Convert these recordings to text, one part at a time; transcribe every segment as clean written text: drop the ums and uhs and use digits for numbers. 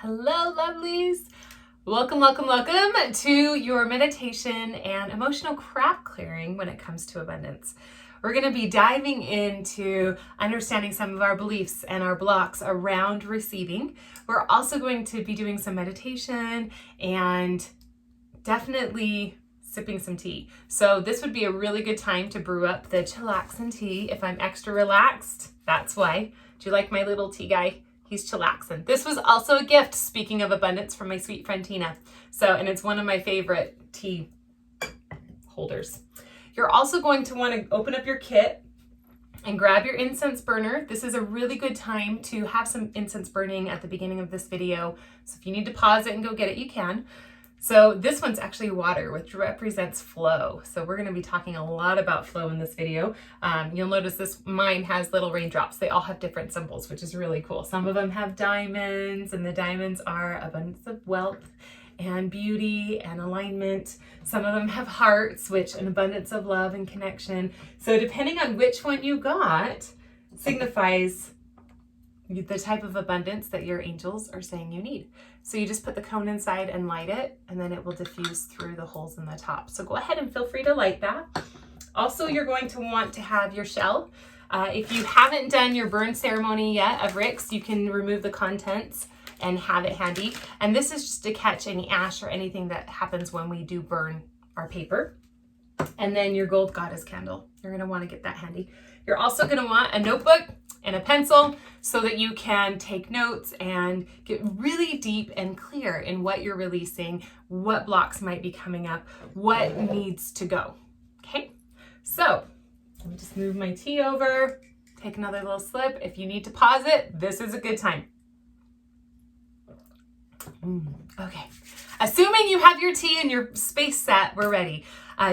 Hello, lovelies. Welcome to your meditation and emotional crap clearing when it comes to abundance. We're going to be diving into understanding some of our beliefs and our blocks around receiving. We're also going to be doing some meditation and definitely sipping some tea. So this would be a really good time to brew up the Chillaxin Tea. If I'm extra relaxed, that's why. Do you like my little tea guy? He's chillaxing. This was also a gift, speaking of abundance, from my sweet friend Tina. And it's one of my favorite tea holders. You're also going to want to open up your kit and grab your incense burner. This is a really good time to have some incense burning at the beginning of this video. So if you need to pause it and go get it, you can. So this one's actually water, which represents flow. So we're going to be talking a lot about flow in this video. You'll notice mine has little raindrops. They all have different symbols, which is really cool. Some of them have diamonds, and the diamonds are abundance of wealth and beauty and alignment. Some of them have hearts, which an abundance of love and connection. So depending on which one you got, signifies the type of abundance that your angels are saying you need. So you just put the cone inside and light it, and then it will diffuse through the holes in the top. So go ahead and feel free to light that. Also, you're going to want to have your shell. If you haven't done your burn ceremony yet of Rick's, you can remove the contents and have it handy. And this is just to catch any ash or anything that happens when we do burn our paper. And then your gold goddess candle. You're going to want to get that handy. You're also going to want a notebook and a pencil so that you can take notes and get really deep and clear in what you're releasing, what blocks might be coming up, what needs to go. Okay, so let me just move my tea over, take another little sip. If you need to pause it, this is a good time. Okay, assuming you have your tea and your space set, we're ready.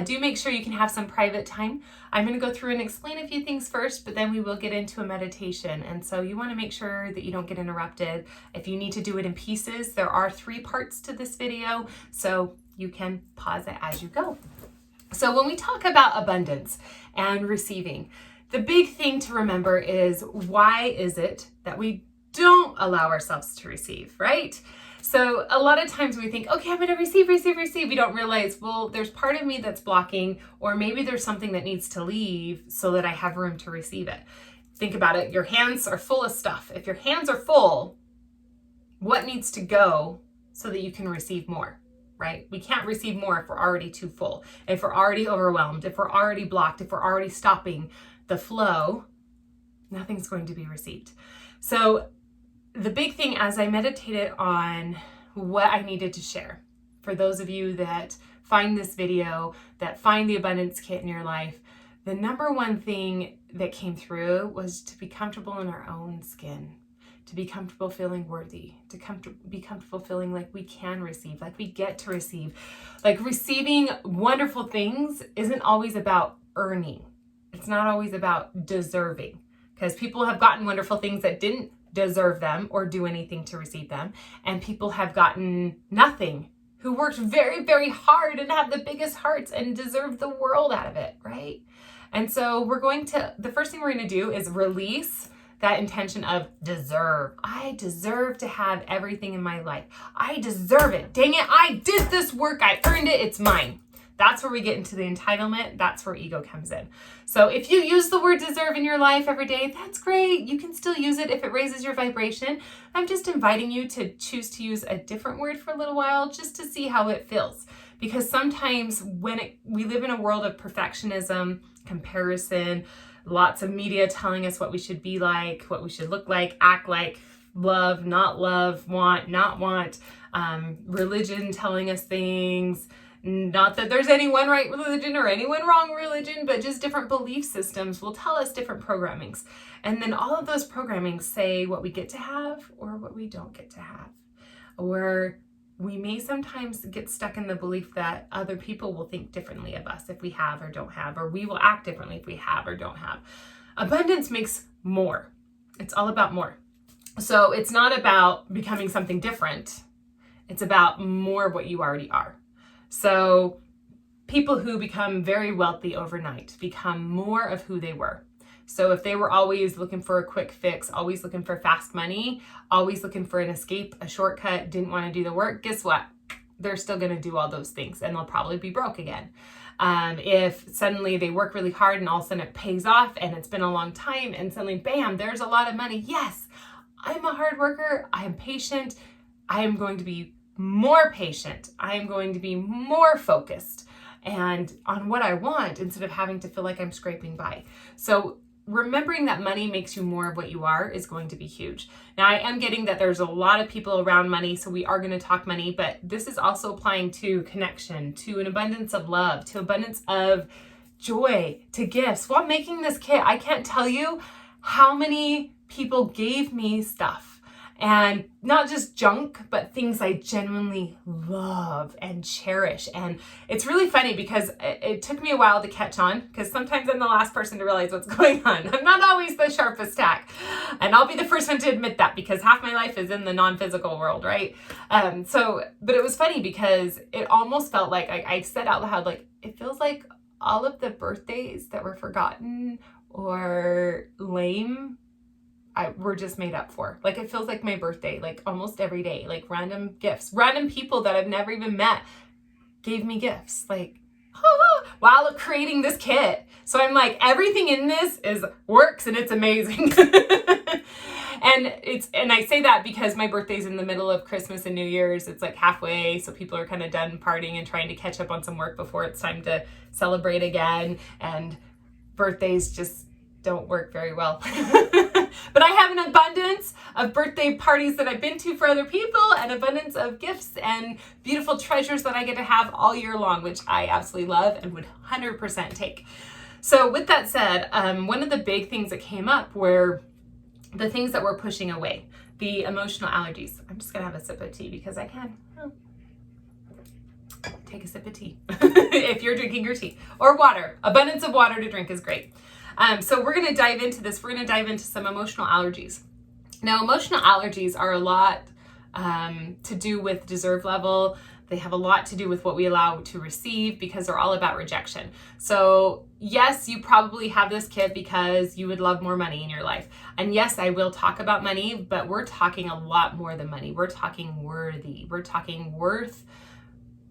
Do make sure you can have some private time. I'm going to go through and explain a few things first, but then we will get into a meditation. And so you want to make sure that you don't get interrupted. If you need to do it in pieces, there are 3 parts to this video, so you can pause it as you go. So when we talk about abundance and receiving, the big thing to remember is, why is it that we don't allow ourselves to receive, right? So a lot of times we think, okay, I'm going to receive. We don't realize, well, there's part of me that's blocking, or maybe there's something that needs to leave so that I have room to receive it. Think about it. Your hands are full of stuff. If your hands are full, what needs to go so that you can receive more, right? We can't receive more if we're already too full, if we're already overwhelmed, if we're already blocked, if we're already stopping the flow, nothing's going to be received. So the big thing, as I meditated on what I needed to share, for those of you that find this video, that find the abundance kit in your life, the number one thing that came through was to be comfortable in our own skin, to be comfortable feeling worthy, to be comfortable feeling like we can receive, like we get to receive. Like, receiving wonderful things isn't always about earning. It's not always about deserving, because people have gotten wonderful things that didn't deserve them or do anything to receive them. And people have gotten nothing who worked very, very hard and have the biggest hearts and deserve the world out of it, right? And so the first thing we're going to do is release that intention of deserve. I deserve to have everything in my life. I deserve it. Dang it. I did this work. I earned it. It's mine. That's where we get into the entitlement. That's where ego comes in. So if you use the word deserve in your life every day, that's great. You can still use it if it raises your vibration. I'm just inviting you to choose to use a different word for a little while, just to see how it feels. Because sometimes we live in a world of perfectionism, comparison, lots of media telling us what we should be like, what we should look like, act like, love, not love, want, not want, religion telling us things. Not that there's any one right religion or any one wrong religion, but just different belief systems will tell us different programmings. And then all of those programmings say what we get to have or what we don't get to have. Or we may sometimes get stuck in the belief that other people will think differently of us if we have or don't have, or we will act differently if we have or don't have. Abundance makes more. It's all about more. So it's not about becoming something different. It's about more of what you already are. So people who become very wealthy overnight become more of who they were. So if they were always looking for a quick fix, always looking for fast money, always looking for an escape, a shortcut, didn't want to do the work, guess what? They're still going to do all those things and they'll probably be broke again. If suddenly they work really hard and all of a sudden it pays off and it's been a long time and suddenly, bam, there's a lot of money. Yes, I'm a hard worker. I am patient. I am going to be more patient. I am going to be more focused and on what I want instead of having to feel like I'm scraping by. So remembering that money makes you more of what you are is going to be huge. Now, I am getting that there's a lot of people around money, so we are going to talk money, but this is also applying to connection, to an abundance of love, to abundance of joy, to gifts. While making this kit, I can't tell you how many people gave me stuff. And not just junk, but things I genuinely love and cherish. And it's really funny because it took me a while to catch on, because sometimes I'm the last person to realize what's going on. I'm not always the sharpest tack. And I'll be the first one to admit that, because half my life is in the non-physical world, right? But it was funny because it almost felt like I said out loud, like, it feels like all of the birthdays that were forgotten or lame were just made up for. Like, it feels like my birthday, like almost every day, like random gifts, random people that I've never even met gave me gifts, like, while creating this kit. So I'm like, everything in this works and it's amazing. And I say that because my birthday's in the middle of Christmas and New Year's. It's like halfway, so people are kind of done partying and trying to catch up on some work before it's time to celebrate again. And birthdays just don't work very well. But I have an abundance of birthday parties that I've been to for other people, and abundance of gifts and beautiful treasures that I get to have all year long, which I absolutely love and would 100% take. So with that said, one of the big things that came up were the things that we're pushing away, the emotional allergies. I'm just gonna have a sip of tea because I can. Take a sip of tea if you're drinking your tea, or water. Abundance of water to drink is great. So we're going to dive into this. We're going to dive into some emotional allergies. Now, emotional allergies are a lot to do with deserve level. They have a lot to do with what we allow to receive, because they're all about rejection. So yes, you probably have this kit because you would love more money in your life. And yes, I will talk about money, but we're talking a lot more than money. We're talking worthy. We're talking worth.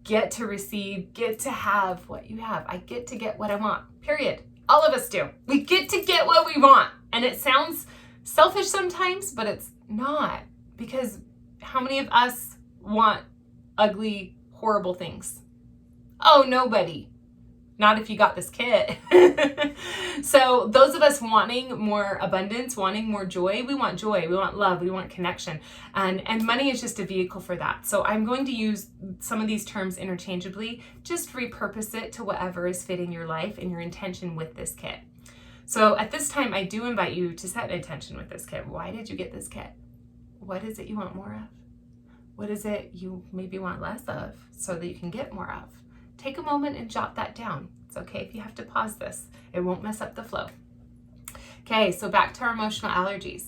Get to receive, get to have what you have. I get to get what I want, period. All of us do. We get to get what we want. And it sounds selfish sometimes, but it's not. Because how many of us want ugly, horrible things? Oh, nobody. Not if you got this kit. So those of us wanting more abundance, wanting more joy, we want love, we want connection. And money is just a vehicle for that. So I'm going to use some of these terms interchangeably, just repurpose it to whatever is fitting your life and your intention with this kit. So at this time, I do invite you to set an intention with this kit. Why did you get this kit? What is it you want more of? What is it you maybe want less of so that you can get more of? Take a moment and jot that down. It's okay if you have to pause this. It won't mess up the flow. Okay, so back to our emotional allergies.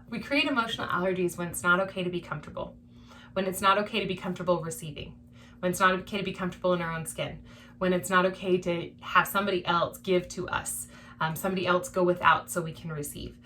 We create emotional allergies when it's not okay to be comfortable, when it's not okay to be comfortable receiving, when it's not okay to be comfortable in our own skin, when it's not okay to have somebody else give to us, somebody else go without so we can receive.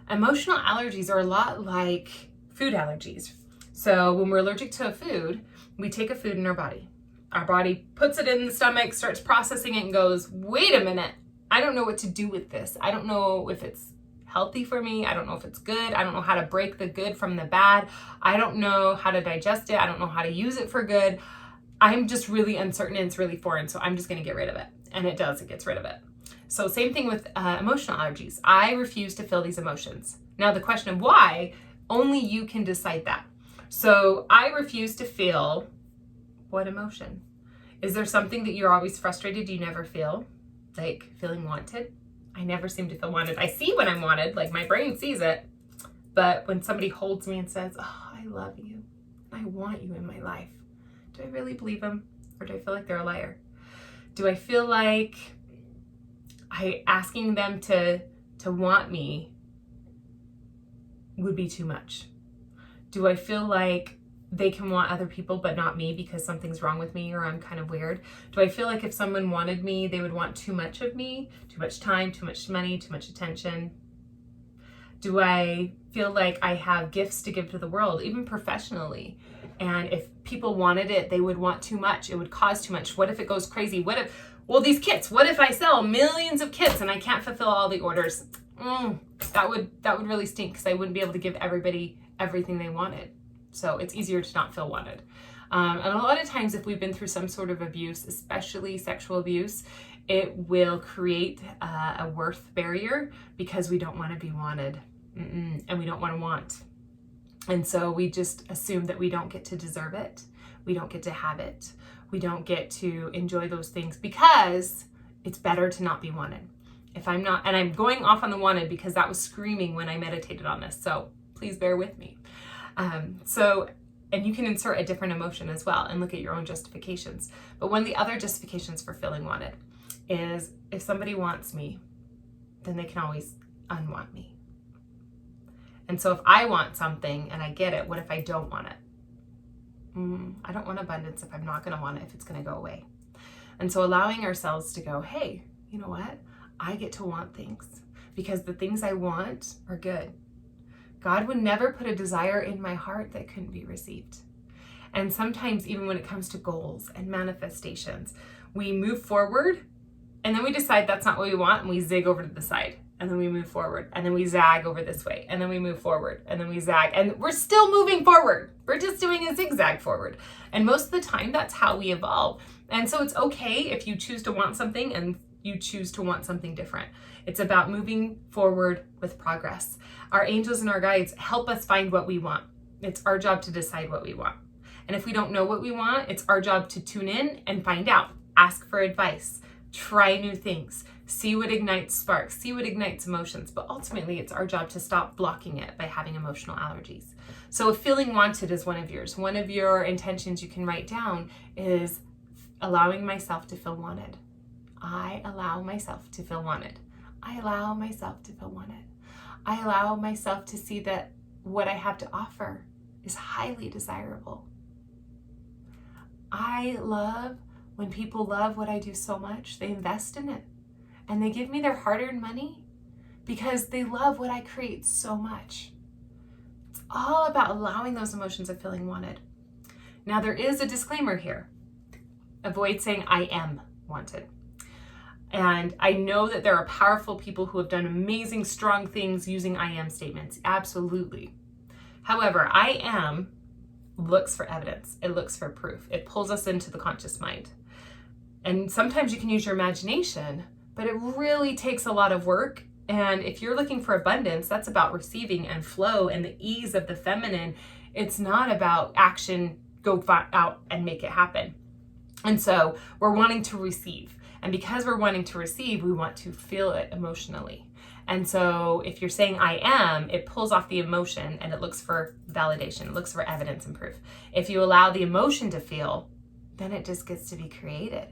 Emotional allergies are a lot like food allergies. So when we're allergic to a food, we take a food in our body. Our body puts it in the stomach, starts processing it, and goes, wait a minute, I don't know what to do with this. I don't know if it's healthy for me. I don't know if it's good. I don't know how to break the good from the bad. I don't know how to digest it. I don't know how to use it for good. I'm just really uncertain and it's really foreign, so I'm just going to get rid of it. And it does, it gets rid of it. So same thing with emotional allergies. I refuse to feel these emotions. Now the question of why, only you can decide that. So I refuse to feel what emotion? Is there something that you're always frustrated you never feel? Like feeling wanted? I never seem to feel wanted. I see when I'm wanted, like my brain sees it. But when somebody holds me and says, oh, I love you, I want you in my life, do I really believe them? Or do I feel like they're a liar? Do I feel like asking them to want me would be too much? Do I feel like they can want other people but not me because something's wrong with me or I'm kind of weird? Do I feel like if someone wanted me, they would want too much of me, too much time, too much money, too much attention? Do I feel like I have gifts to give to the world, even professionally? And if people wanted it, they would want too much. It would cause too much. What if it goes crazy? What if, well, these kits, what if I sell millions of kits and I can't fulfill all the orders? That would really stink because I wouldn't be able to give everybody everything they wanted. So it's easier to not feel wanted. And a lot of times if we've been through some sort of abuse, especially sexual abuse, it will create a worth barrier because we don't want to be wanted and we don't want to want. And so we just assume that we don't get to deserve it. We don't get to have it. We don't get to enjoy those things because it's better to not be wanted. If I'm not, and I'm going off on the wanted because that was screaming when I meditated on this. So please bear with me. And you can insert a different emotion as well and look at your own justifications. But one of the other justifications for feeling wanted is if somebody wants me, then they can always unwant me. And so if I want something and I get it, what if I don't want it? I don't want abundance if I'm not going to want it, if it's going to go away. And so allowing ourselves to go, hey, you know what? I get to want things because the things I want are good. God would never put a desire in my heart that couldn't be received. And sometimes even when it comes to goals and manifestations, we move forward and then we decide that's not what we want and we zig over to the side. And then we move forward and then we zag over this way and then we move forward and then we zag and we're still moving forward. We're just doing a zigzag forward. And most of the time that's how we evolve. And so it's okay if you choose to want something and you choose to want something different. It's about moving forward with progress. Our angels and our guides help us find what we want. It's our job to decide what we want. And if we don't know what we want, it's our job to tune in and find out. Ask for advice. Try new things. See what ignites sparks. See what ignites emotions. But ultimately, it's our job to stop blocking it by having emotional allergies. So if feeling wanted is one of yours, one of your intentions you can write down is allowing myself to feel wanted. I allow myself to feel wanted. I allow myself to feel wanted. I allow myself to see that what I have to offer is highly desirable. I love when people love what I do so much, they invest in it and they give me their hard-earned money because they love what I create so much. It's all about allowing those emotions of feeling wanted. Now there is a disclaimer here. Avoid saying I am wanted. And I know that there are powerful people who have done amazing, strong things using I am statements. Absolutely. However, I am looks for evidence. It looks for proof. It pulls us into the conscious mind. And sometimes you can use your imagination, but it really takes a lot of work. And if you're looking for abundance, that's about receiving and flow and the ease of the feminine. It's not about action, go out and make it happen. And so we're wanting to receive. And because we're wanting to receive, we want to feel it emotionally. And so if you're saying I am, it pulls off the emotion and it looks for validation. It looks for evidence and proof. If you allow the emotion to feel, then it just gets to be created.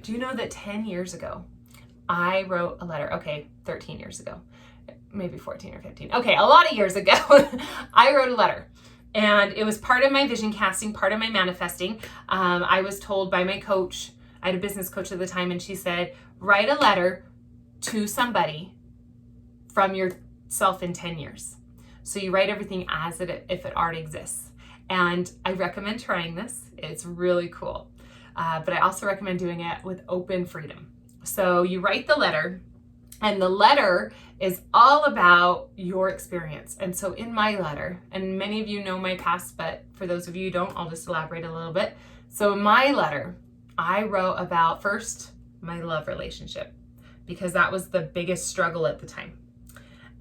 Do you know that 10 years ago, I wrote a letter? Okay, 13 years ago, maybe 14 or 15. Okay, a lot of years ago, I wrote a letter. And it was part of my vision casting, part of my manifesting. I was told by my coach, I had a business coach at the time, and she said, write a letter to somebody from yourself in 10 years. So you write everything as if it already exists. And I recommend trying this. It's really cool. But I also recommend doing it with open freedom. So you write the letter, and the letter is all about your experience. And so in my letter, and many of you know my past, but for those of you who don't, I'll just elaborate a little bit. So in my letter, I wrote about first my love relationship because that was the biggest struggle at the time.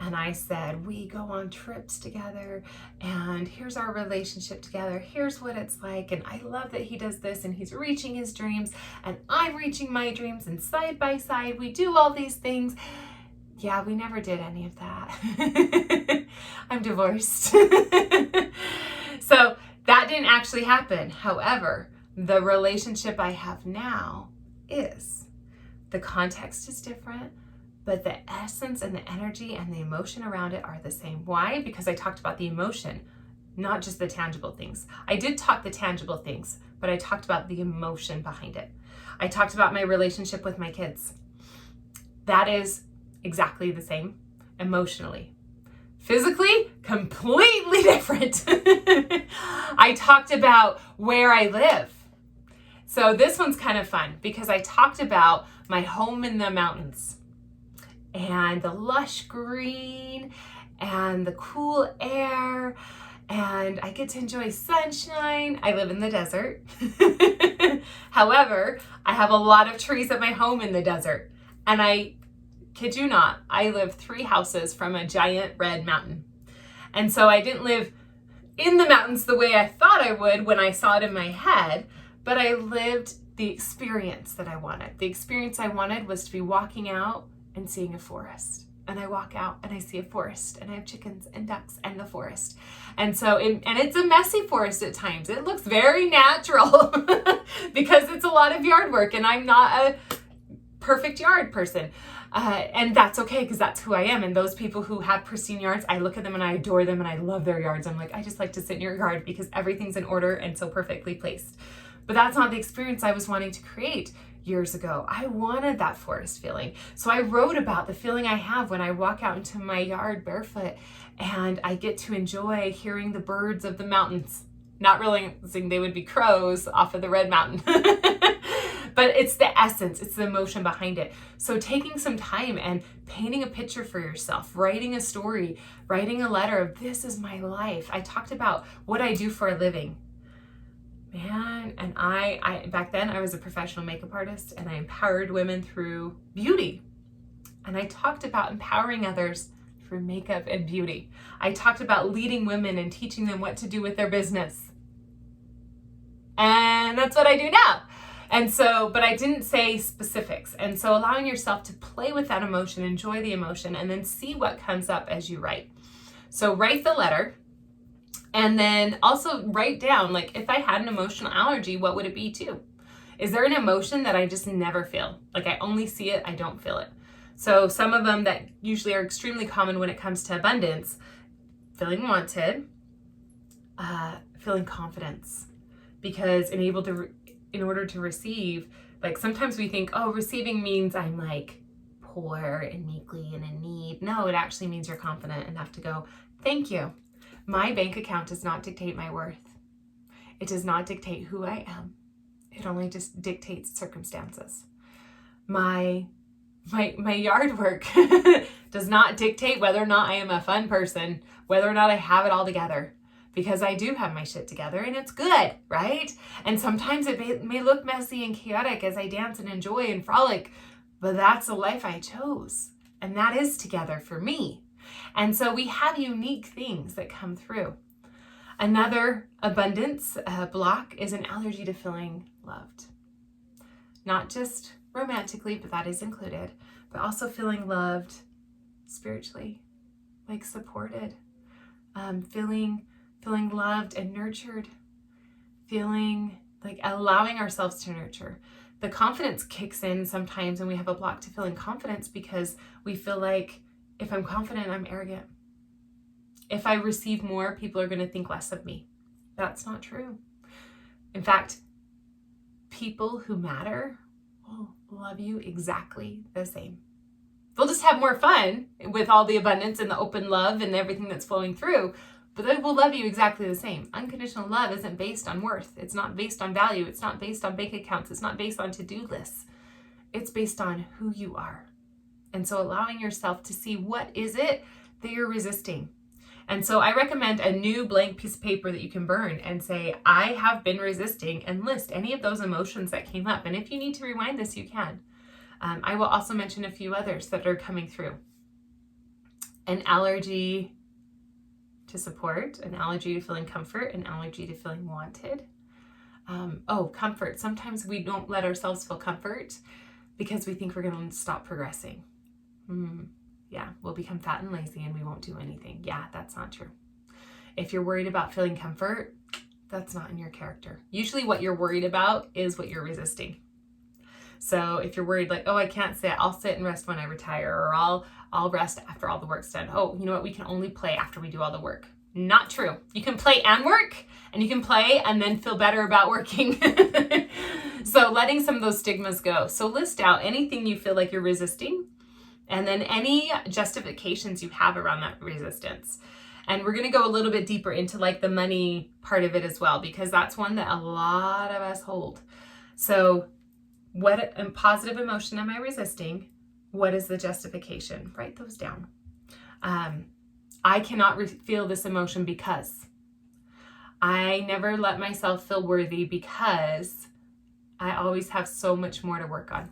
And I said, we go on trips together and here's our relationship together. Here's what it's like. And I love that he does this and he's reaching his dreams and I'm reaching my dreams, and side by side, we do all these things. Yeah, we never did any of that. I'm divorced. So that didn't actually happen. However, the relationship I have now is, the context is different, but the essence and the energy and the emotion around it are the same. Why? Because I talked about the emotion, not just the tangible things. I did talk the tangible things, but I talked about the emotion behind it. I talked about my relationship with my kids. That is exactly the same emotionally. Physically, completely different. I talked about where I live. So this one's kind of fun because I talked about my home in the mountains and the lush green and the cool air, and I get to enjoy sunshine. I live in the desert. However, I have a lot of trees at my home in the desert, and I kid you not, I live 3 houses from a giant red mountain. And so I didn't live in the mountains the way I thought I would when I saw it in my head, but I lived the experience that I wanted. The experience I wanted was to be walking out and seeing a forest. And I walk out and I see a forest, and I have chickens and ducks and the forest. And so, and it's a messy forest at times. It looks very natural because it's a lot of yard work, and I'm not a perfect yard person. And that's okay, because that's who I am. And those people who have pristine yards, I look at them and I adore them and I love their yards. I'm like, I just like to sit in your yard because everything's in order and so perfectly placed. But that's not the experience I was wanting to create years ago. I wanted that forest feeling. So I wrote about the feeling I have when I walk out into my yard barefoot and I get to enjoy hearing the birds of the mountains, not realizing they would be crows off of the red mountain. But it's the essence, it's the emotion behind it. So taking some time and painting a picture for yourself, writing a story, writing a letter of this is my life. I talked about what I do for a living. Man, and I back then I was a professional makeup artist, and I empowered women through beauty. And I talked about empowering others through makeup and beauty. I talked about leading women and teaching them what to do with their business. And that's what I do now. And so, but I didn't say specifics. And so allowing yourself to play with that emotion, enjoy the emotion, and then see what comes up as you write. So write the letter. And then also write down, like, if I had an emotional allergy, what would it be too? Is there an emotion that I just never feel? Like, I only see it, I don't feel it. So some of them that usually are extremely common when it comes to abundance: feeling wanted, feeling confidence. Because in order to receive, like, sometimes we think, oh, receiving means I'm like poor and meekly and in need. No, it actually means you're confident enough to go, thank you. My bank account does not dictate my worth. It does not dictate who I am. It only just dictates circumstances. My yard work does not dictate whether or not I am a fun person, whether or not I have it all together, because I do have my shit together and it's good, right? And sometimes it may look messy and chaotic as I dance and enjoy and frolic, but that's the life I chose. And that is together for me. And so we have unique things that come through. Another abundance block is an allergy to feeling loved. Not just romantically, but that is included, but also feeling loved spiritually, like supported, feeling loved and nurtured, feeling like allowing ourselves to nurture. The confidence kicks in sometimes, and we have a block to feeling confidence because we feel like, if I'm confident, I'm arrogant. If I receive more, people are going to think less of me. That's not true. In fact, people who matter will love you exactly the same. They'll just have more fun with all the abundance and the open love and everything that's flowing through, but they will love you exactly the same. Unconditional love isn't based on worth. It's not based on value. It's not based on bank accounts. It's not based on to-do lists. It's based on who you are. And so allowing yourself to see what is it that you're resisting. And so I recommend a new blank piece of paper that you can burn and say, I have been resisting, and list any of those emotions that came up. And if you need to rewind this, you can. I will also mention a few others that are coming through. An allergy to support, an allergy to feeling comfort, an allergy to feeling wanted. Comfort. Sometimes we don't let ourselves feel comfort because we think we're going to stop progressing. Yeah, we'll become fat and lazy and we won't do anything. Yeah, that's not true. If you're worried about feeling comfort, that's not in your character. Usually what you're worried about is what you're resisting. So if you're worried like, oh, I can't sit, I'll sit and rest when I retire, or I'll rest after all the work's done. Oh, you know what? We can only play after we do all the work. Not true. You can play and work, and you can play and then feel better about working. So letting some of those stigmas go. So list out anything you feel like you're resisting, and then any justifications you have around that resistance. And we're going to go a little bit deeper into like the money part of it as well, because that's one that a lot of us hold. So what positive emotion am I resisting? What is the justification? Write those down. I cannot feel this emotion because I never let myself feel worthy because I always have so much more to work on.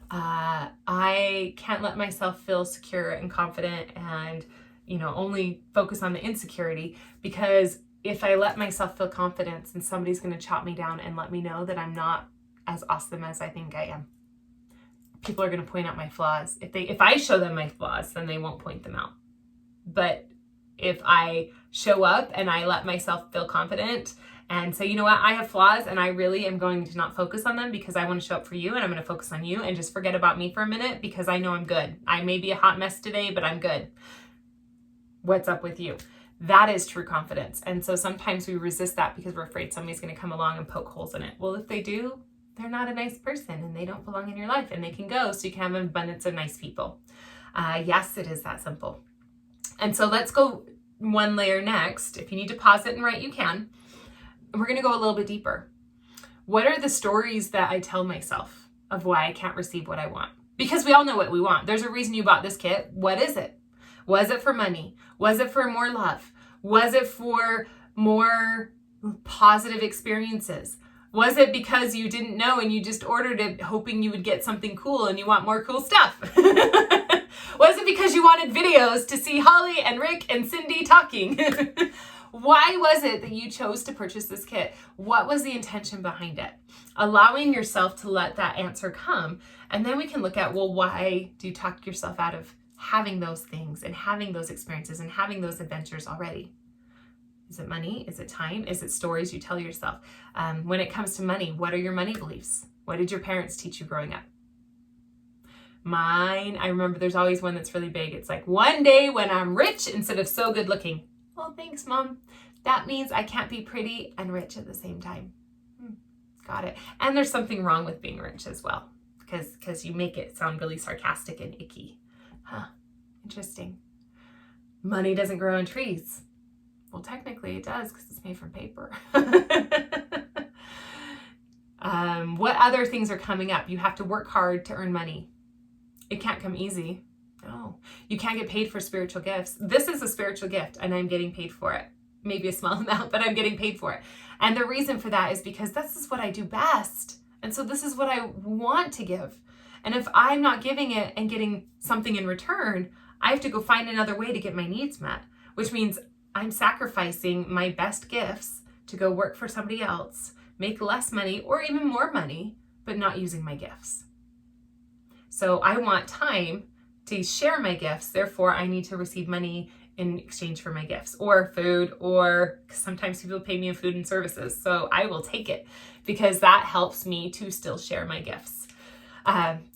I can't let myself feel secure and confident and, only focus on the insecurity, because if I let myself feel confidence, then somebody's going to chop me down and let me know that I'm not as awesome as I think I am. People are going to point out my flaws. If I show them my flaws, then they won't point them out. But if I show up and I let myself feel confident and say, you know what, I have flaws and I really am going to not focus on them because I want to show up for you, and I'm going to focus on you and just forget about me for a minute because I know I'm good. I may be a hot mess today, but I'm good. What's up with you? That is true confidence. And so sometimes we resist that because we're afraid somebody's going to come along and poke holes in it. Well, if they do, they're not a nice person and they don't belong in your life, and they can go so you can have an abundance of nice people. Yes, it is that simple. And so let's go one layer next. If you need to pause it and write, you can. We're going to go a little bit deeper. What are the stories that I tell myself of why I can't receive what I want? Because we all know what we want. There's a reason you bought this kit. What is it? Was it for money? Was it for more love? Was it for more positive experiences? Was it because you didn't know and you just ordered it hoping you would get something cool and you want more cool stuff? Was it because you wanted videos to see Hollie and Rick and Cindy talking? Why was it that you chose to purchase this kit? What was the intention behind it? Allowing yourself to let that answer come. And then we can look at, well, why do you talk yourself out of having those things and having those experiences and having those adventures already? Is it money? Is it time? Is it stories you tell yourself? When it comes to money, what are your money beliefs? What did your parents teach you growing up? Mine, I remember there's always one that's really big. It's like, one day when I'm rich instead of so good looking. Well, thanks, Mom. That means I can't be pretty and rich at the same time. Got it. And there's something wrong with being rich as well, because you make it sound really sarcastic and icky. Huh, interesting. Money doesn't grow on trees. Well, technically it does because it's made from paper. What other things are coming up? You have to work hard to earn money. It can't come easy. No. You can't get paid for spiritual gifts. This is a spiritual gift and I'm getting paid for it. Maybe a small amount, but I'm getting paid for it. And the reason for that is because this is what I do best. And so this is what I want to give. And if I'm not giving it and getting something in return, I have to go find another way to get my needs met, which means I'm sacrificing my best gifts to go work for somebody else, make less money or even more money, but not using my gifts. So I want time to share my gifts. Therefore, I need to receive money in exchange for my gifts or food, or sometimes people pay me in food and services. So I will take it because that helps me to still share my gifts.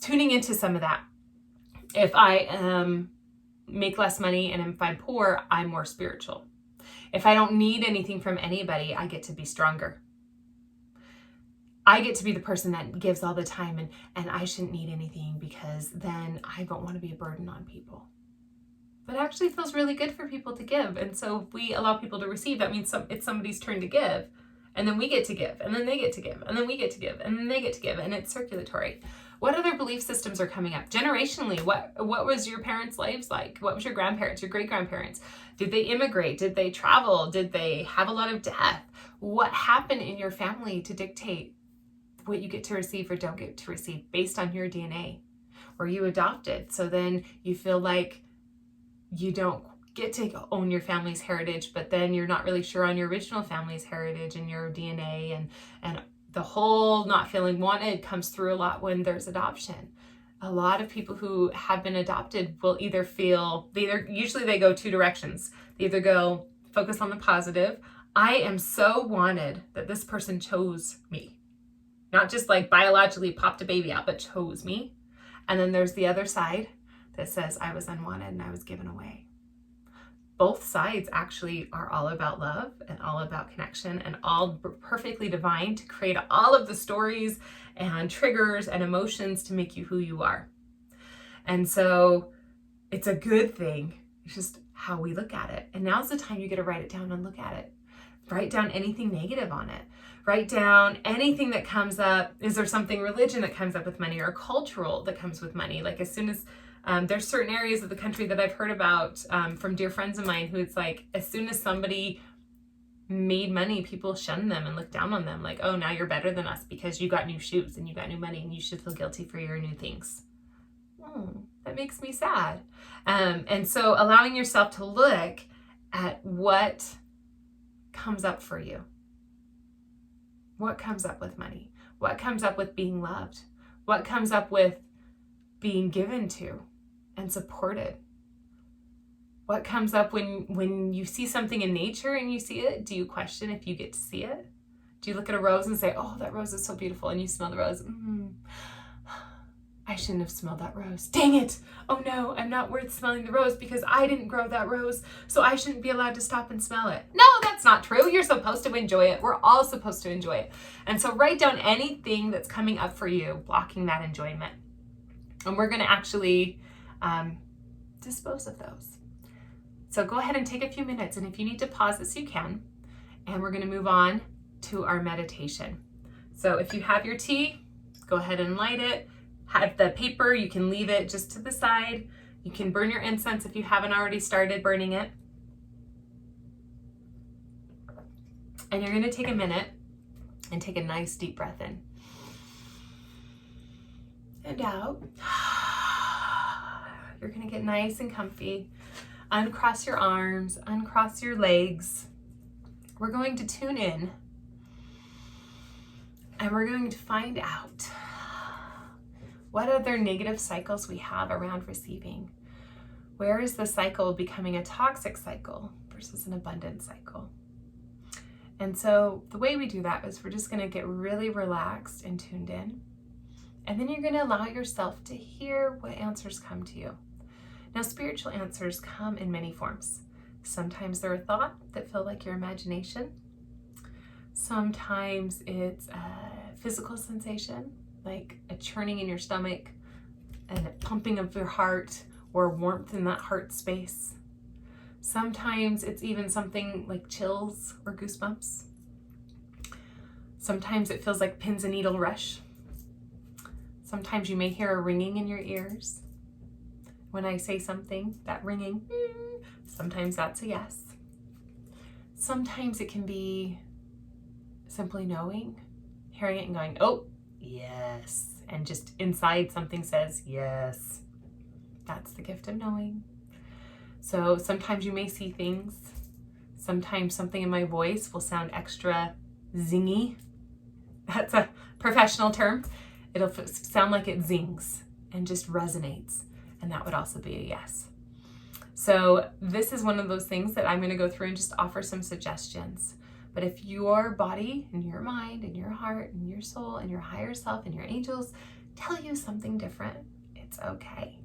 Tuning into some of that. If I make less money and if I'm poor, I'm more spiritual. If I don't need anything from anybody, I get to be stronger. I get to be the person that gives all the time, and I shouldn't need anything because then I don't want to be a burden on people. But it actually feels really good for people to give. And so if we allow people to receive, that means it's somebody's turn to give. And then we get to give, and then they get to give, and then we get to give, and then they get to give, and it's circulatory. What other belief systems are coming up? Generationally, what was your parents' lives like? What was your grandparents, your great-grandparents? Did they immigrate? Did they travel? Did they have a lot of death? What happened in your family to dictate what you get to receive or don't get to receive based on your DNA? Were you adopted? So then you feel like you don't get to own your family's heritage, but then you're not really sure on your original family's heritage and your DNA, and the whole not feeling wanted comes through a lot when there's adoption. A lot of people who have been adopted will usually they go two directions. They either go focus on the positive. I am so wanted that this person chose me. Not just like biologically popped a baby out, but chose me. And then there's the other side that says I was unwanted and I was given away. both sides actually are all about love and all about connection and all perfectly divine to create all of the stories and triggers and emotions to make you who you are. And so it's a good thing. It's just how we look at it. And now's the time you get to write it down and look at it. Write down anything negative on it. Write down anything that comes up. Is there something religion that comes up with money or cultural that comes with money? Like as soon as there's certain areas of the country that I've heard about from dear friends of mine who it's like, as soon as somebody made money, people shunned them and looked down on them. Like, oh, now you're better than us because you got new shoes and you got new money and you should feel guilty for your new things. That makes me sad. And so allowing yourself to look at what comes up for you. What comes up with money? What comes up with being loved? What comes up with being given to and supported? What comes up when you see something in nature and you see it? Do you question if you get to see it? Do you look at a rose and say, oh, that rose is so beautiful, and you smell the rose? I shouldn't have smelled that rose. Dang it. Oh no, I'm not worth smelling the rose because I didn't grow that rose, so I shouldn't be allowed to stop and smell it. No, that's not true. You're supposed to enjoy it. We're all supposed to enjoy it. And so write down anything that's coming up for you, blocking that enjoyment. And we're going to actually dispose of those. So go ahead and take a few minutes, and if you need to pause this, you can. And we're going to move on to our meditation. So if you have your tea, go ahead and light it. Have the paper, you can leave it just to the side. You can burn your incense if you haven't already started burning it. And you're going to take a minute and take a nice deep breath in and out. You're going to get nice and comfy. Uncross your arms, uncross your legs. We're going to tune in and we're going to find out what other negative cycles we have around receiving. Where is the cycle becoming a toxic cycle versus an abundant cycle? And so the way we do that is we're just going to get really relaxed and tuned in. And then you're going to allow yourself to hear what answers come to you. Now, spiritual answers come in many forms. Sometimes they're a thought that feel like your imagination. Sometimes it's a physical sensation, like a churning in your stomach and a pumping of your heart or warmth in that heart space. Sometimes it's even something like chills or goosebumps. Sometimes it feels like pins and needle rush. Sometimes you may hear a ringing in your ears. When I say something, that ringing, sometimes that's a yes. Sometimes it can be simply knowing, hearing it and going, oh, yes. And just inside something says, yes. That's the gift of knowing. So sometimes you may see things. Sometimes something in my voice will sound extra zingy. That's a professional term. It'll sound like it zings and just resonates. And that would also be a yes. So this is one of those things that I'm going to go through and just offer some suggestions. But if your body and your mind and your heart and your soul and your higher self and your angels tell you something different, it's okay.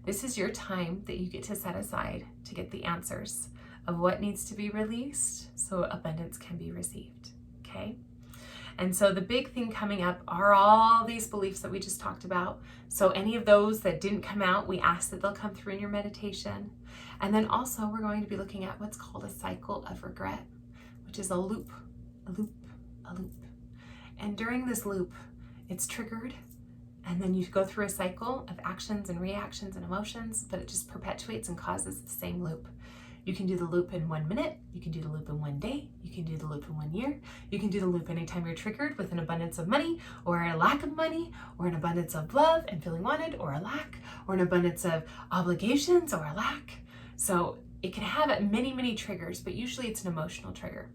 This is your time that you get to set aside to get the answers of what needs to be released so abundance can be received, okay? And so the big thing coming up are all these beliefs that we just talked about. So any of those that didn't come out, we ask that they'll come through in your meditation. And then also we're going to be looking at what's called a cycle of regret, which is a loop, a loop, a loop. And during this loop, it's triggered. And then you go through a cycle of actions and reactions and emotions, but it just perpetuates and causes the same loop. You can do the loop in 1 minute. You can do the loop in 1 day. You can do the loop in 1 year. You can do the loop anytime you're triggered with an abundance of money or a lack of money or an abundance of love and feeling wanted or a lack or an abundance of obligations or a lack. So it can have many, many triggers, but usually it's an emotional trigger.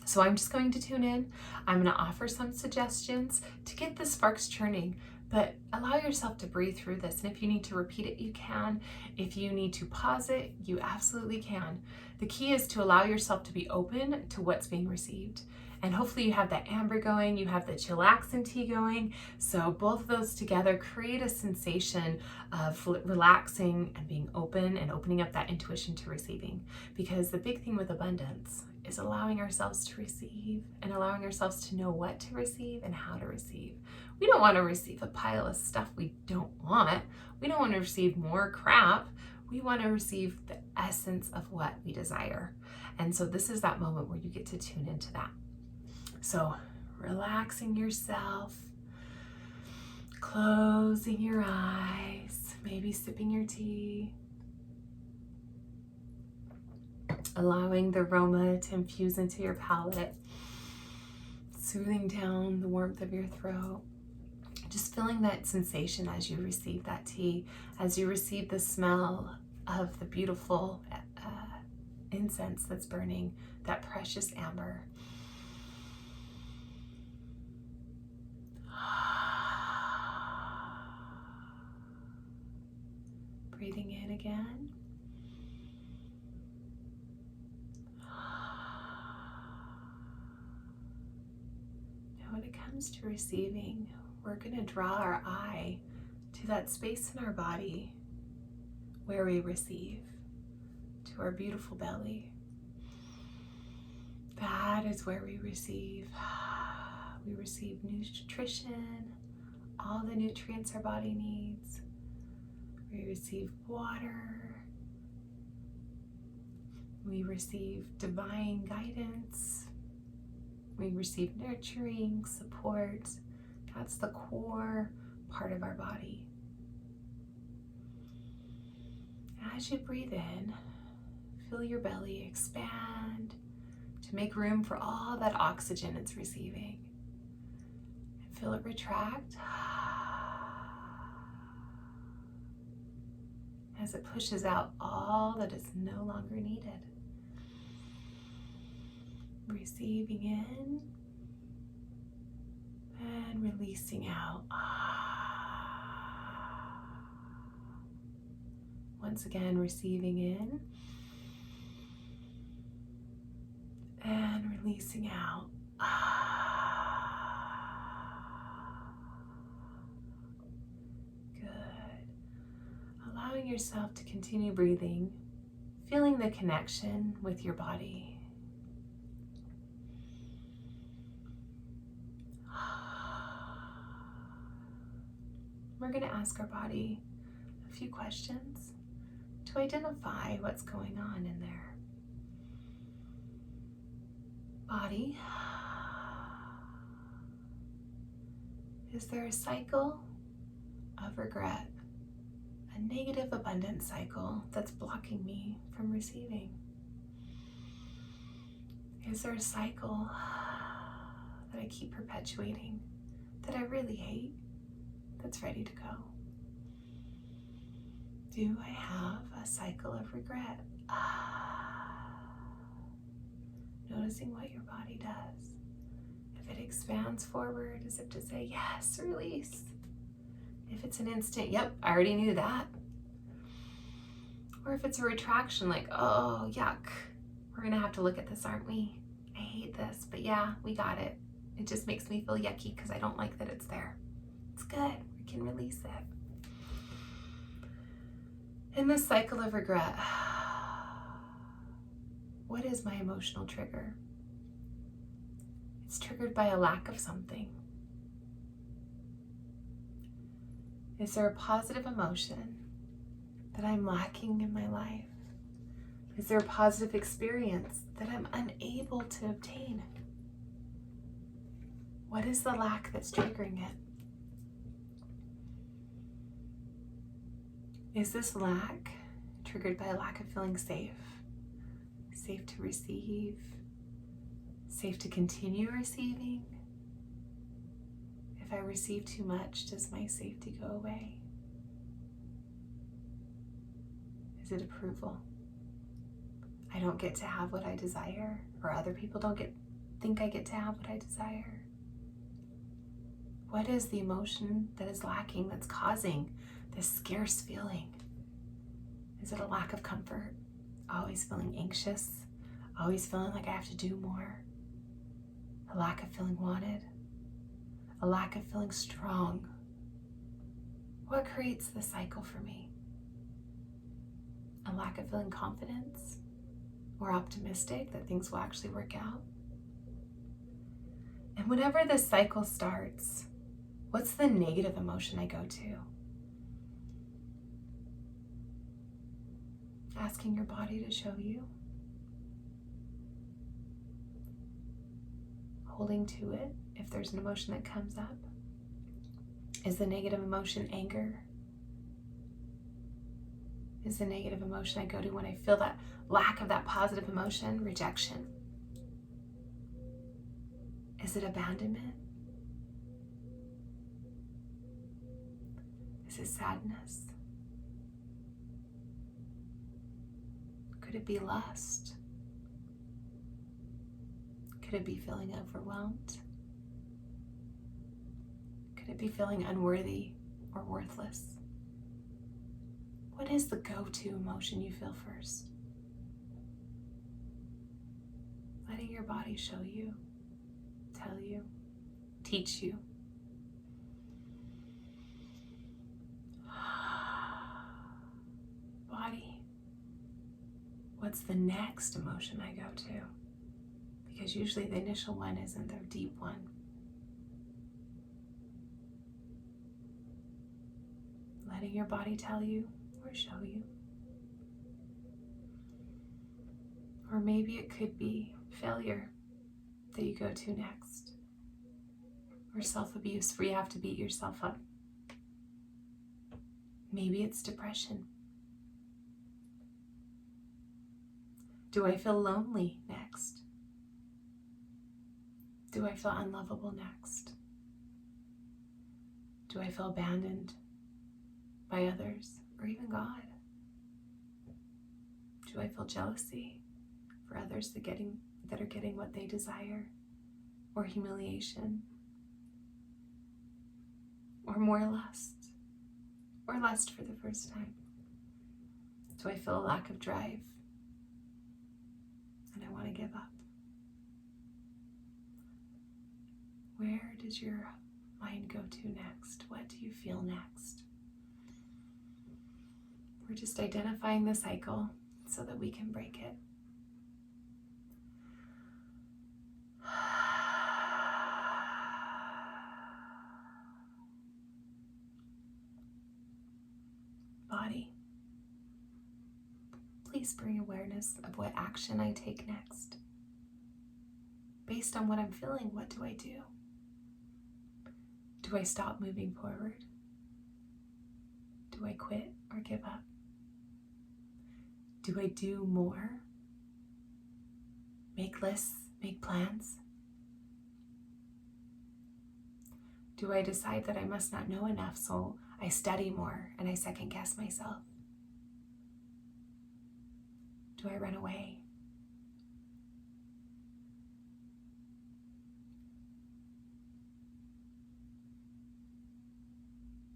So I'm just going to tune in. I'm going to offer some suggestions to get the sparks churning. But allow yourself to breathe through this. And if you need to repeat it, you can. If you need to pause it, you absolutely can. The key is to allow yourself to be open to what's being received And hopefully you have that amber going, you have the Chillaxin Tea going. So both of those together create a sensation of relaxing and being open and opening up that intuition to receiving. Because the big thing with abundance is allowing ourselves to receive and allowing ourselves to know what to receive and how to receive. We don't want to receive a pile of stuff we don't want. We don't want to receive more crap. We want to receive the essence of what we desire. And so this is that moment where you get to tune into that. So relaxing yourself, closing your eyes, maybe sipping your tea, allowing the aroma to infuse into your palate, soothing down the warmth of your throat. Just feeling that sensation as you receive that tea, as you receive the smell of the beautiful incense that's burning, that precious amber. Breathing in again. Now when it comes to receiving, we're going to draw our eye to that space in our body where we receive, to our beautiful belly. That is where we receive. We receive nutrition, all the nutrients our body needs. We receive water. We receive divine guidance. We receive nurturing support. That's the core part of our body. As you breathe in, feel your belly expand to make room for all that oxygen it's receiving. And feel it retract as it pushes out all that is no longer needed. Receiving in and releasing out. Once again, receiving in and releasing out. Good. Allowing yourself to continue breathing, feeling the connection with your body. We're going to ask our body a few questions to identify what's going on in there. Body, is there a cycle of regret, a negative abundance cycle that's blocking me from receiving? Is there a cycle that I keep perpetuating that I really hate that's ready to go? Do I have a cycle of regret? Noticing what your body does. If it expands forward as if to say, yes, release. If it's an instant, yep, I already knew that. Or if it's a retraction, like, oh, yuck. We're gonna have to look at this, aren't we? I hate this, but yeah, we got it. It just makes me feel yucky because I don't like that it's there. It's good, we can release it. In this cycle of regret, what is my emotional trigger? It's triggered by a lack of something. Is there a positive emotion that I'm lacking in my life? Is there a positive experience that I'm unable to obtain? What is the lack that's triggering it? Is this lack triggered by a lack of feeling safe? Safe to receive? Safe to continue receiving? If I receive too much, does my safety go away? Is it approval? I don't get to have what I desire, or other people don't think I get to have what I desire? What is the emotion that is lacking that's causing this scarce feeling? Is it a lack of comfort? Always feeling anxious? Always feeling like I have to do more? a lack of feeling wanted, a lack of feeling strong. What creates the cycle for me? A lack of feeling confidence or optimistic that things will actually work out? And whenever this cycle starts, what's the negative emotion I go to? Asking your body to show you. Holding to it if there's an emotion that comes up. Is the negative emotion anger? Is the negative emotion I go to when I feel that lack of that positive emotion rejection? Is it abandonment? Is it sadness? Could it be lust? Could it be feeling overwhelmed? Could it be feeling unworthy or worthless? What is the go-to emotion you feel first? Letting your body show you, tell you, teach you. Body, what's the next emotion I go to? Because usually the initial one isn't the deep one. Letting your body tell you or show you. Or maybe it could be failure that you go to next. Or self-abuse where you have to beat yourself up. Maybe it's depression. Do I feel lonely next? Do I feel unlovable next? Do I feel abandoned by others or even God? Do I feel jealousy for others that are getting what they desire, or humiliation, or more lust, or lust for the first time? Do I feel a lack of drive and I want to give up? Where does your mind go to next? What do you feel next? We're just identifying the cycle so that we can break it. Body, please bring awareness of what action I take next. Based on what I'm feeling, what do I do? Do I stop moving forward? Do I quit or give up? Do I do more? Make lists, make plans? Do I decide that I must not know enough, so I study more and I second guess myself? Do I run away?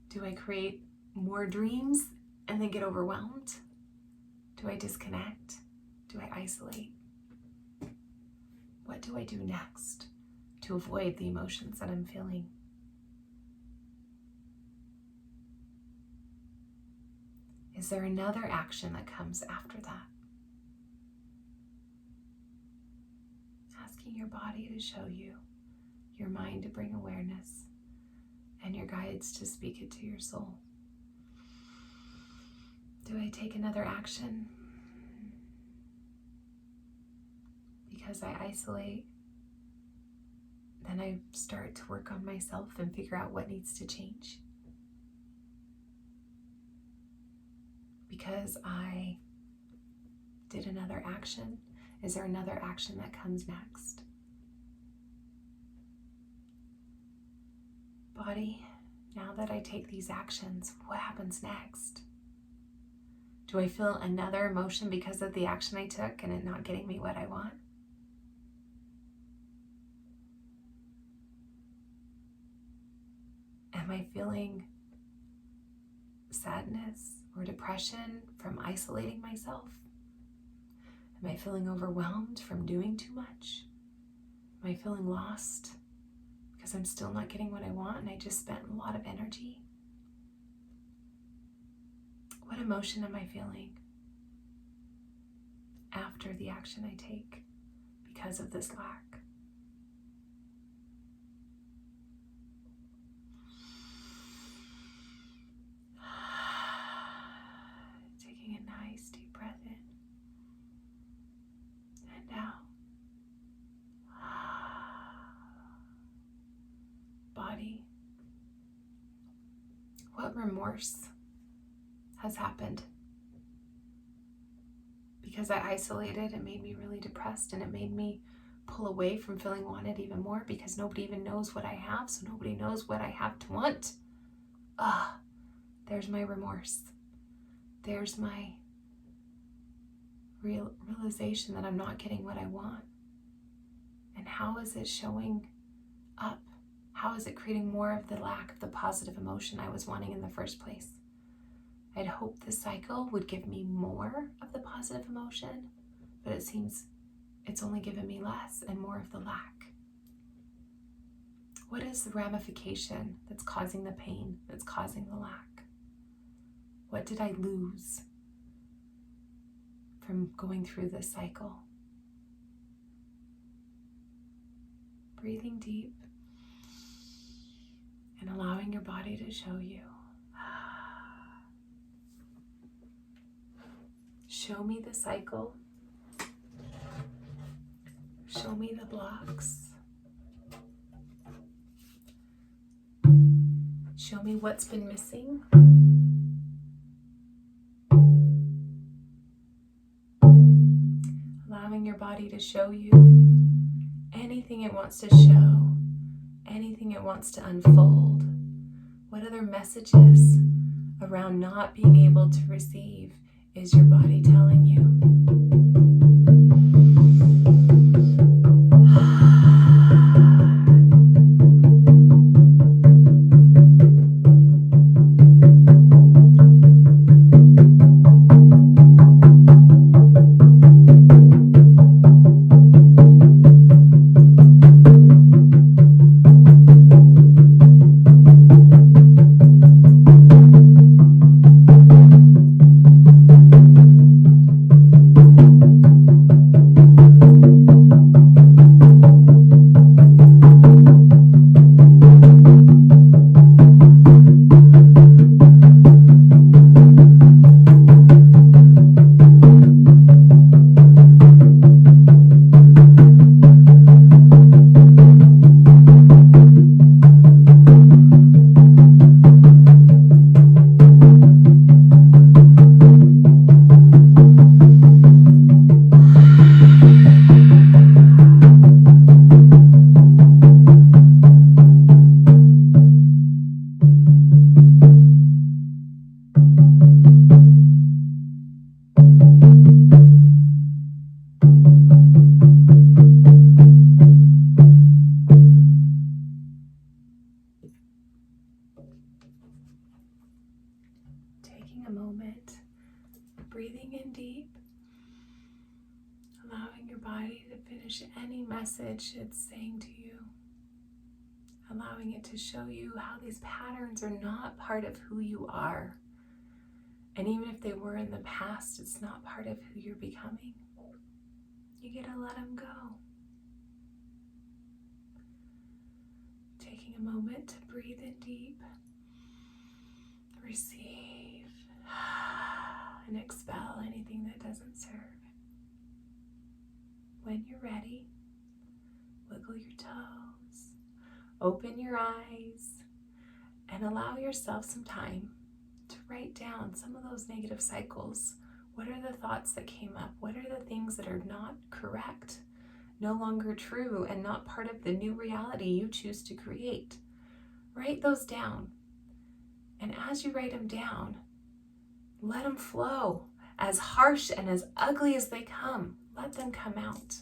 Do I create more dreams and then get overwhelmed? Do I disconnect? Do I isolate? What do I do next to avoid the emotions that I'm feeling? Is there another action that comes after that? Asking your body to show you, your mind to bring awareness, and your guides to speak it to your soul. Do I take another action? Because I isolate, then I start to work on myself and figure out what needs to change. Because I did another action, is there another action that comes next? Body, now that I take these actions, what happens next? Do I feel another emotion because of the action I took and it not getting me what I want? Am I feeling sadness or depression from isolating myself? Am I feeling overwhelmed from doing too much? Am I feeling lost because I'm still not getting what I want and I just spent a lot of energy? What emotion am I feeling after the action I take because of this lack? Taking a nice deep breath in and out. Body, what remorse has happened? Because I isolated, it made me really depressed, and it made me pull away from feeling wanted even more because nobody even knows what I have, so nobody knows what I have to want. There's my remorse. There's my realization that I'm not getting what I want. And how is it showing up? How is it creating more of the lack of the positive emotion I was wanting in the first place? I'd hoped this cycle would give me more of the positive emotion, but it seems it's only given me less and more of the lack. What is the ramification that's causing the pain, that's causing the lack? What did I lose from going through this cycle? Breathing deep and allowing your body to show you. Show me the cycle. Show me the blocks. Show me what's been missing. Allowing your body to show you anything it wants to show, anything it wants to unfold. What other messages around not being able to receive is your body telling you? Taking a moment, breathing in deep, allowing your body to finish any message it's saying to you, allowing it to show you how these patterns are not part of who you are. And even if they were in the past, it's not part of who you're becoming. You get to let them go. Taking a moment to breathe in deep, receive, and expel anything that doesn't serve. When you're ready, wiggle your toes, open your eyes, and allow yourself some time to write down some of those negative cycles. What are the thoughts that came up? What are the things that are not correct, no longer true, and not part of the new reality you choose to create? Write those down. And as you write them down, let them flow. As harsh and as ugly as they come, let them come out.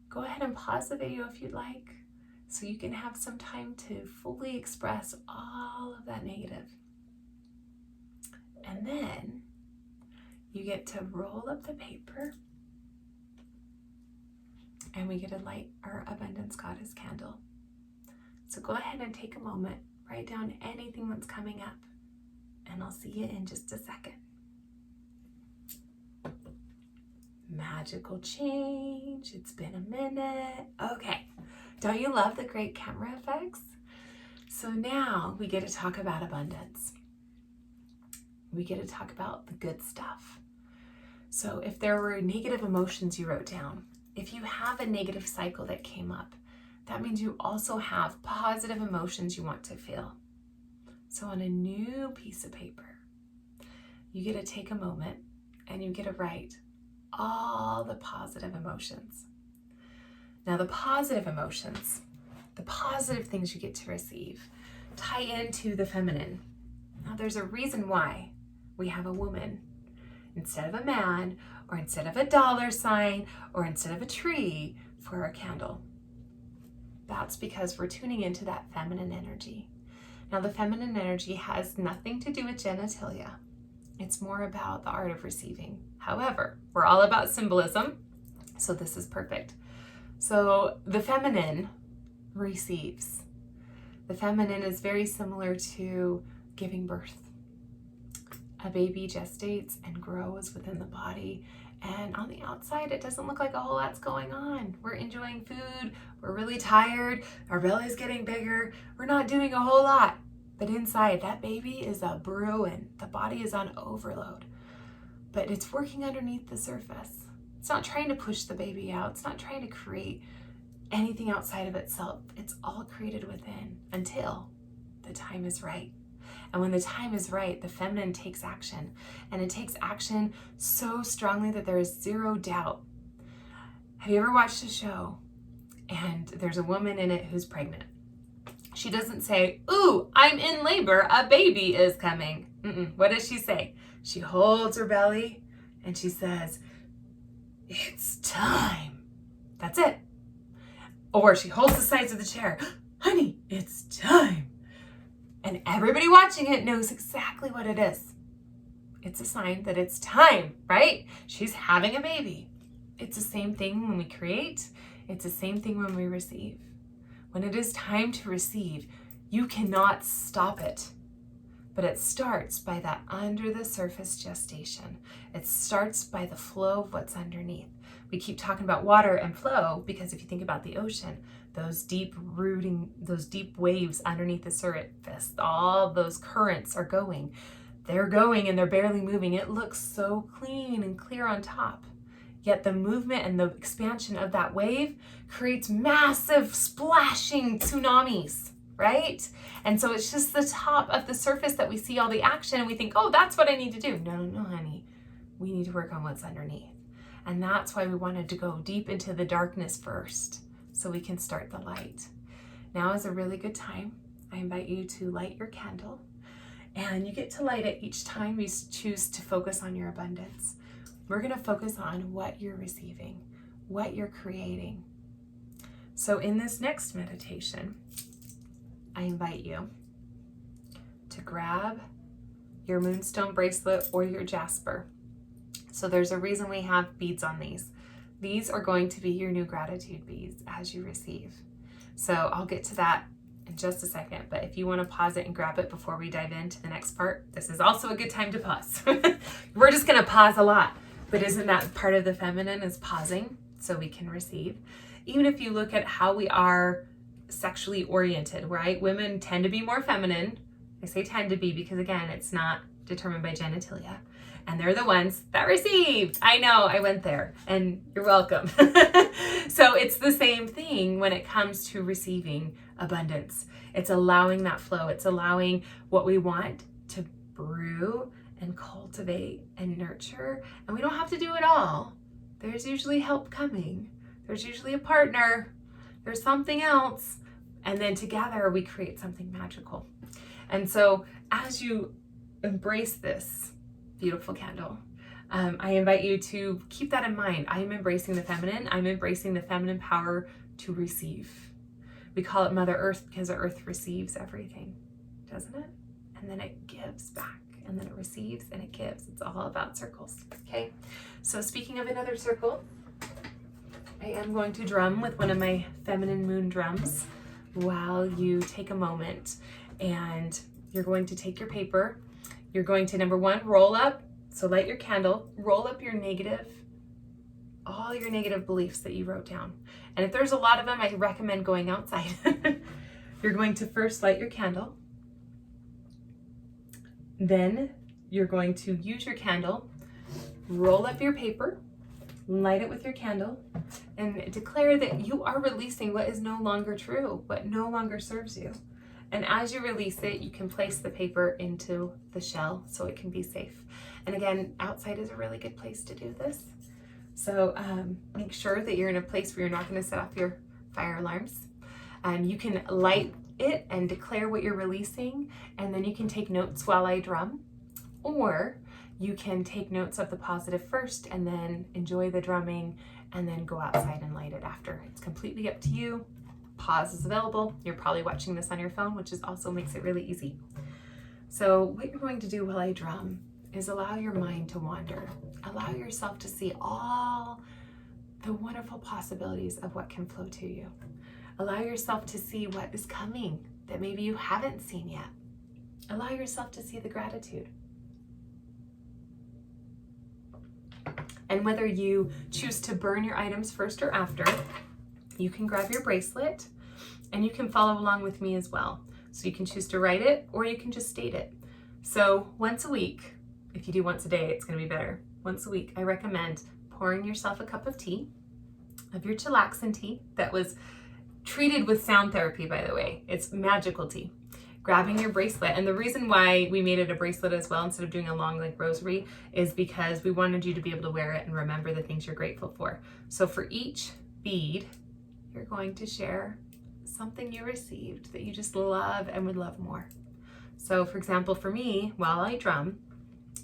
Go ahead and pause the video if you'd like, so you can have some time to fully express all of that negative. And then you get to roll up the paper and we get to light our abundance goddess candle. So go ahead and take a moment, write down anything that's coming up, and I'll see you in just a second. Magical change. It's been a minute. Okay. Don't you love the great camera effects? So now we get to talk about abundance. We get to talk about the good stuff. So if there were negative emotions you wrote down, if you have a negative cycle that came up, that means you also have positive emotions you want to feel. So on a new piece of paper, you get to take a moment and you get to write all the positive emotions. Now the positive emotions, the positive things you get to receive, tie into the feminine. Now there's a reason why we have a woman instead of a man, or instead of a dollar sign, or instead of a tree for our candle. That's because we're tuning into that feminine energy. Now the feminine energy has nothing to do with genitalia. It's more about the art of receiving. However, we're all about symbolism, so this is perfect. So the feminine receives. The feminine is very similar to giving birth. A baby gestates and grows within the body, and on the outside it doesn't look like a whole lot's going on. We're enjoying food, we're really tired, our belly's getting bigger, we're not doing a whole lot. But inside, that baby is a brewing. The body is on overload, but it's working underneath the surface. It's not trying to push the baby out. It's not trying to create anything outside of itself. It's all created within until the time is right. And when the time is right, the feminine takes action, and it takes action so strongly that there is zero doubt. Have you ever watched a show and there's a woman in it who's pregnant? She doesn't say, "Ooh, I'm in labor, a baby is coming." What does she say? She holds her belly and she says, "It's time." That's it. Or she holds the sides of the chair, "Honey, it's time." And everybody watching it knows exactly what it is. It's a sign that it's time, right? She's having a baby. It's the same thing when we create. It's the same thing when we receive. When it is time to receive, you cannot stop it. But it starts by that under the surface gestation. It starts by the flow of what's underneath. We keep talking about water and flow because if you think about the ocean, those deep waves underneath the surface, all those currents are going. They're going and they're barely moving. It looks so clean and clear on top. Yet the movement and the expansion of that wave creates massive splashing tsunamis, right? And so it's just the top of the surface that we see all the action and we think, oh, that's what I need to do. No, honey. We need to work on what's underneath. And that's why we wanted to go deep into the darkness first so we can start the light. Now is a really good time. I invite you to light your candle, and you get to light it each time you choose to focus on your abundance. We're going to focus on what you're receiving, what you're creating. So in this next meditation, I invite you to grab your Moonstone bracelet or your Jasper. So there's a reason we have beads on these. These are going to be your new gratitude beads as you receive. So I'll get to that in just a second, but if you want to pause it and grab it before we dive into the next part, this is also a good time to pause. We're just going to pause a lot. But isn't that part of the feminine is pausing so we can receive? Even if you look at how we are sexually oriented, right? Women tend to be more feminine. I say tend to be because again, it's not determined by genitalia. And they're the ones that received. I know, I went there and you're welcome. So it's the same thing when it comes to receiving abundance. It's allowing that flow. It's allowing what we want to brew and cultivate and nurture. And we don't have to do it all. There's usually help coming. There's usually a partner. There's something else. And then together we create something magical. And so as you embrace this beautiful candle, I invite you to keep that in mind. I am embracing the feminine. I'm embracing the feminine power to receive. We call it Mother Earth because the earth receives everything, doesn't it? And then it gives back. And then it receives and it gives. It's all about circles, okay? So speaking of another circle, I am going to drum with one of my feminine moon drums while you take a moment, and you're going to take your paper. You're going to, number one, roll up. So light your candle, roll up all your negative beliefs that you wrote down. And if there's a lot of them, I recommend going outside. You're going to first light your candle. Then you're going to use your candle, roll up your paper, light it with your candle, and declare that you are releasing what is no longer true, what no longer serves you. And as you release it, you can place the paper into the shell so it can be safe. And again, outside is a really good place to do this. So make sure that you're in a place where you're not going to set off your fire alarms. You can light it and declare what you're releasing, and then you can take notes while I drum, or you can take notes of the positive first and then enjoy the drumming and then go outside and light it after. It's completely up to you. Pause is available. You're probably watching this on your phone, which also makes it really easy. So what you're going to do while I drum is allow your mind to wander. Allow yourself to see all the wonderful possibilities of what can flow to you. Allow yourself to see what is coming that maybe you haven't seen yet. Allow yourself to see the gratitude. And whether you choose to burn your items first or after, you can grab your bracelet and you can follow along with me as well. So you can choose to write it or you can just state it. So once a week, if you do once a day, it's going to be better. Once a week, I recommend pouring yourself a cup of tea, of your Chillaxin tea that was treated with sound therapy, by the way. It's magical tea. Grabbing your bracelet. And the reason why we made it a bracelet as well instead of doing a long like rosary is because we wanted you to be able to wear it and remember the things you're grateful for. So for each bead, you're going to share something you received that you just love and would love more. So for example, for me, while I drum,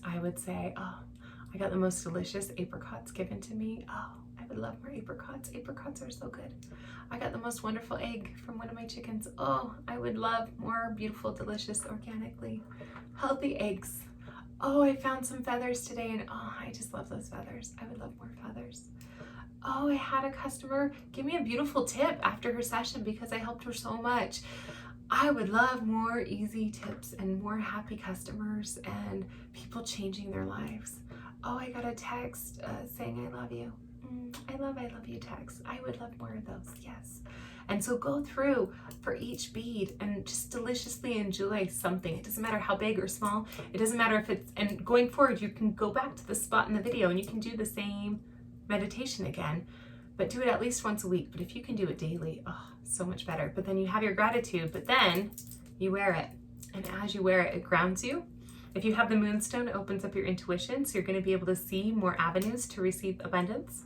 I would say, oh, I got the most delicious apricots given to me. Oh, I would love more apricots. Apricots are so good. I got the most wonderful egg from one of my chickens. Oh, I would love more beautiful, delicious, organically healthy eggs. Oh, I found some feathers today and oh, I just love those feathers. I would love more feathers. Oh, I had a customer give me a beautiful tip after her session because I helped her so much. I would love more easy tips and more happy customers and people changing their lives. Oh, I got a text saying I love you. I love you text. I would love more of those, yes. And so go through for each bead and just deliciously enjoy something. It doesn't matter how big or small. It doesn't matter if it's, and going forward, you can go back to the spot in the video and you can do the same meditation again, but do it at least once a week. But if you can do it daily, oh, so much better. But then you have your gratitude, but then you wear it. And as you wear it, it grounds you. If you have the Moonstone, it opens up your intuition, so you're going to be able to see more avenues to receive abundance.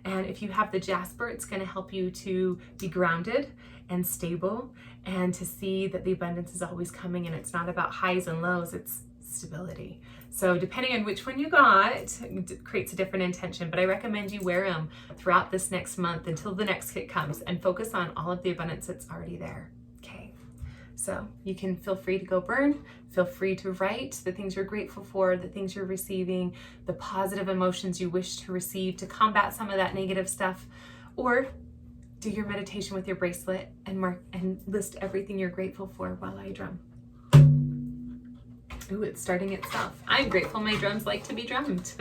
And if you have the Jasper, it's going to help you to be grounded and stable and to see that the abundance is always coming and it's not about highs and lows, it's stability. So depending on which one you got, it creates a different intention, but I recommend you wear them throughout this next month until the next kit comes and focus on all of the abundance that's already there. Okay. So you can feel free to go burn, feel free to write the things you're grateful for, the things you're receiving, the positive emotions you wish to receive to combat some of that negative stuff, or do your meditation with your bracelet and mark and list everything you're grateful for while I drum. Ooh, it's starting itself. I'm grateful my drums like to be drummed.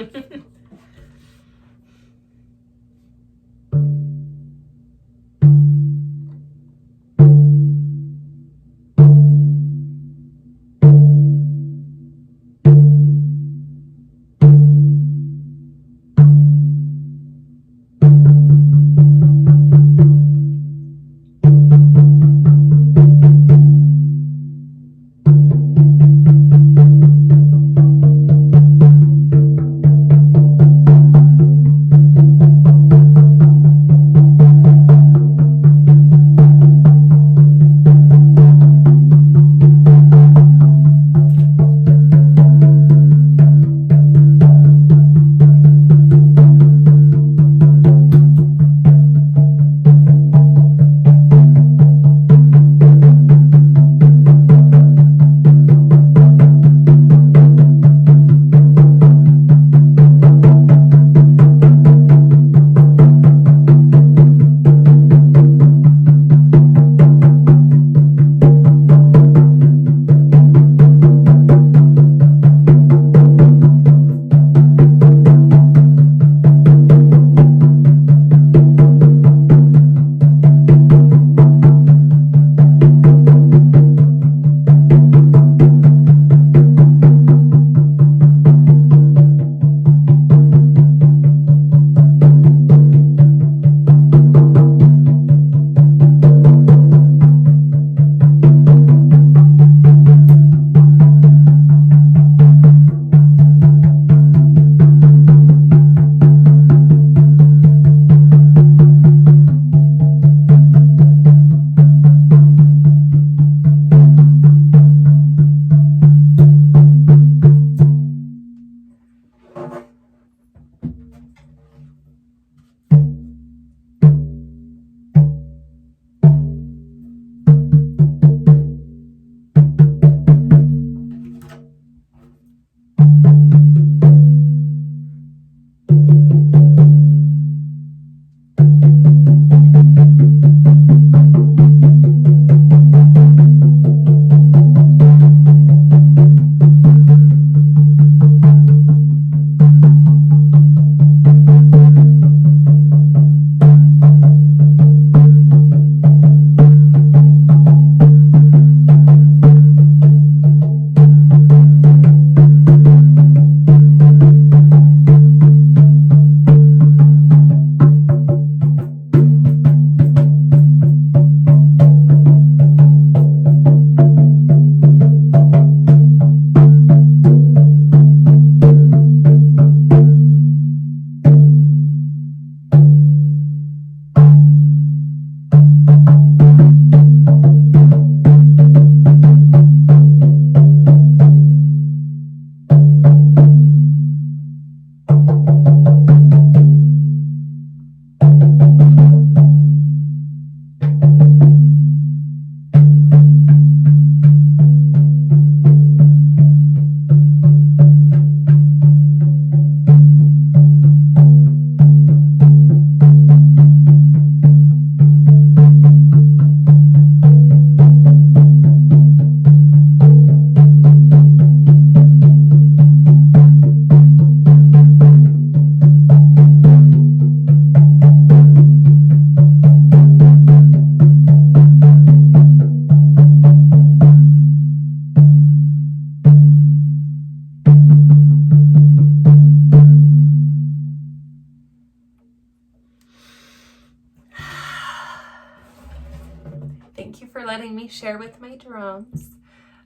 Thank you for letting me share with my drums.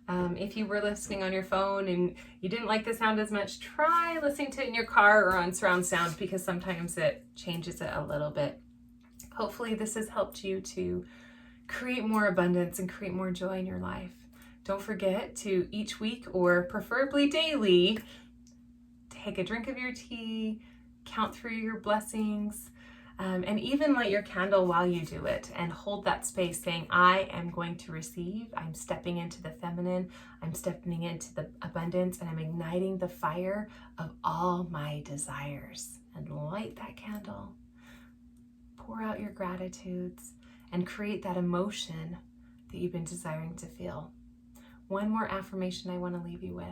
If you were listening on your phone and you didn't like the sound as much, try listening to it in your car or on surround sound, because sometimes it changes it a little bit. Hopefully this has helped you to create more abundance and create more joy in your life. Don't forget to each week, or preferably daily, take a drink of your tea, count through your blessings, and even light your candle while you do it, and hold that space saying, I am going to receive, I'm stepping into the feminine, I'm stepping into the abundance, and I'm igniting the fire of all my desires. And light that candle, pour out your gratitudes, and create that emotion that you've been desiring to feel. One more affirmation I want to leave you with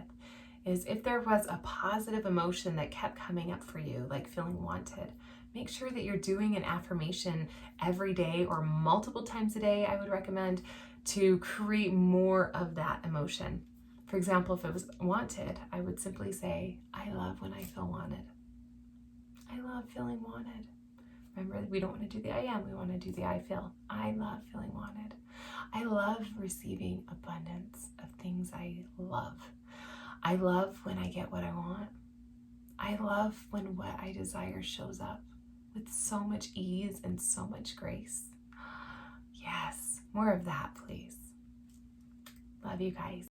is, if there was a positive emotion that kept coming up for you, like feeling wanted, make sure that you're doing an affirmation every day or multiple times a day, I would recommend, to create more of that emotion. For example, if it was wanted, I would simply say, I love when I feel wanted. I love feeling wanted. Remember, we don't want to do the I am, we want to do the I feel. I love feeling wanted. I love receiving abundance of things I love. I love when I get what I want. I love when what I desire shows up with so much ease and so much grace. Yes, more of that, please. Love you guys.